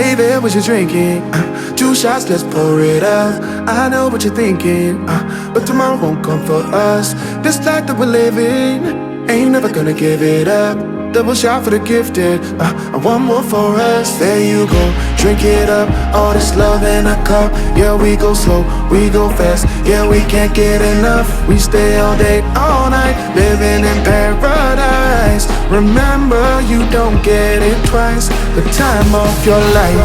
Hey there, what you drinking? 2 shots, let's pour it up. I know what you're thinking, but tomorrow won't come for us. This life that we're living, ain't never gonna give it up. Double shot for the gifted, and one more for us. There you go, drink it up. All this love in a cup. Yeah, we go slow, we go fast. Yeah, we can't get enough. We stay all day, all night, living in paradise. Remember, you don't get it twice. The time of your life.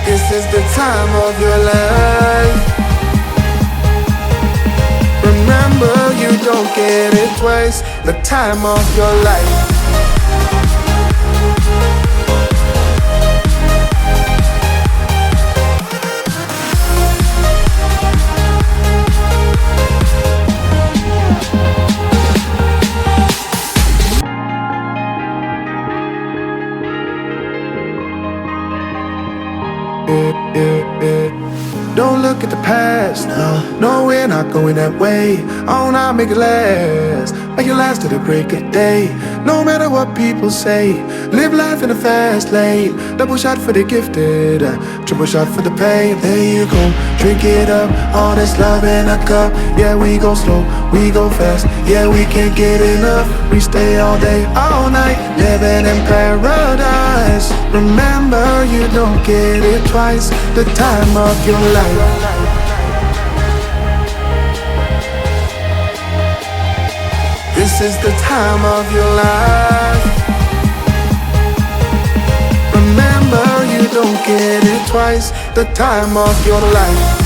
This is the time of your life. Remember, you don't get it twice. The time of your life. Don't look at the past, no, we're not going that way. Oh, now make it last, make it last to the break of day. No matter what people say, live life in a fast lane. Double shot for the gifted, triple shot for the pain. There you go, drink it up, all this love in a cup. Yeah, we go slow, we go fast. Yeah, we can't get enough. We stay all day, all night, living in paradise. Remember, you don't get it twice. The time of your life. This is the time of your life. Remember, you don't get it twice. The time of your life.